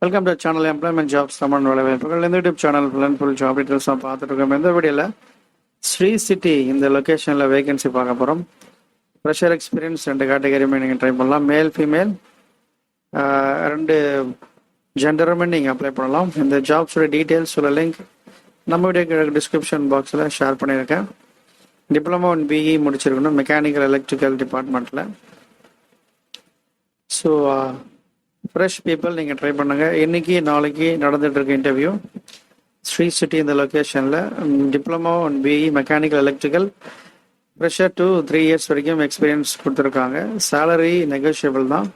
Welcome to channel employment jobs Tamil வேலைவாய்ப்புகள். இந்த YouTube channel full and full job details தான் பார்த்துட்டு இருக்கோம். இந்த வீடியோவில் ஸ்ரீ சிட்டி இந்த லொக்கேஷனில் வேகன்சி பார்க்க போகிறோம். ஃப்ரெஷர் எக்ஸ்பீரியன்ஸ் 2 கேட்டகரியுமே நீங்கள் ட்ரை பண்ணலாம். மேல் ஃபீமேல் 2 ஜெண்டருமே நீங்கள் அப்ளை பண்ணலாம். இந்த ஜாப்ஸோட டீட்டெயில்ஸ் உள்ள லிங்க் நம்ம வீடியோ டிஸ்கிரிப்ஷன் பாக்ஸில் ஷேர் பண்ணியிருக்கேன். டிப்ளமோ இன் பிஇ முடிச்சிருக்கணும் மெக்கானிக்கல் எலக்ட்ரிக்கல் டிபார்ட்மெண்ட்டில். ஸோ ஃப்ரெஷ் பீப்புள் நீங்கள் ட்ரை பண்ணுங்கள். இன்றைக்கி நாளைக்கு நடந்துகிட்ருக்க இன்டர்வியூ ஸ்ரீ சிட்டி இந்த லொக்கேஷனில். Diploma and BE mechanical electrical fresher 2 3 years வரைக்கும் எக்ஸ்பீரியன்ஸ் கொடுத்துருக்காங்க. சேலரி நெகோஷியபிள் தான்.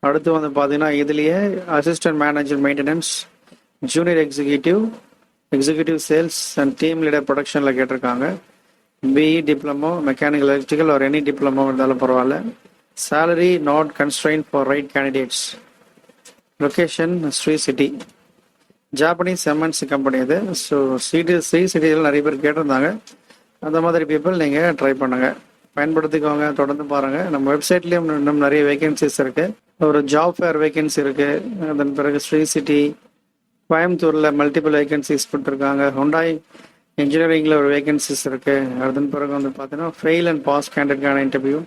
அடுத்து வந்து பார்த்தீங்கன்னா இதுலேயே assistant manager maintenance, junior executive sales and team leader ப்ரொடக்ஷனில் கேட்டிருக்காங்க. பிஇ டிப்ளமோ மெக்கானிக்கல் எலக்ட்ரிக்கல் ஒரு எனி டிப்ளமோ இருந்தாலும் பரவாயில்ல. Salary not constrained for right candidates. Location Sri City. Japanese MNC company இது. ஸோ ஸ்ரீ சிட்டியில் நிறைய பேர் கேட்டிருந்தாங்க. அந்த மாதிரி பீப்புள் நீங்கள் ட்ரை பண்ணுங்கள், பயன்படுத்திக்கோங்க, தொடர்ந்து பாருங்கள். நம்ம வெப்சைட்லேயும் இன்னும் நிறைய வேகன்சிஸ் இருக்குது. ஒரு ஜாப் ஃபேர் வேகன்சி இருக்குது. அதன் பிறகு ஸ்ரீ சிட்டி கோயம்புத்தூரில் மல்டிபிள் வேகன்சிஸ் கொடுத்துருக்காங்க. ஹுண்டாய் இன்ஜினியரிங்கில் ஒரு வேகன்சிஸ் இருக்குது. அதன் பிறகு வந்து பார்த்தீங்கன்னா ஃபெயில் அண்ட் பாஸ் கேண்டிடேட்கான இன்டர்வியூ.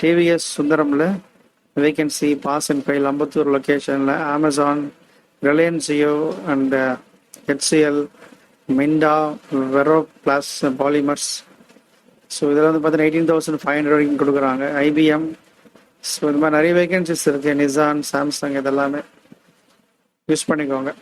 டிவிஎஸ் சுந்தரமில் vacancy pass and fail Ambattur லொக்கேஷனில். Amazon, Reliance Jio and HCL, Minda, Vero plus polymers. So இதில் வந்து பார்த்தீங்கன்னா 18,500 வரைக்கும் கொடுக்குறாங்க. ஐபிஎம். ஸோ இது மாதிரி நிறைய வேகன்சிஸ் இருக்குது. நிசான், சாம்சங் இதெல்லாமே யூஸ் பண்ணிக்கோங்க.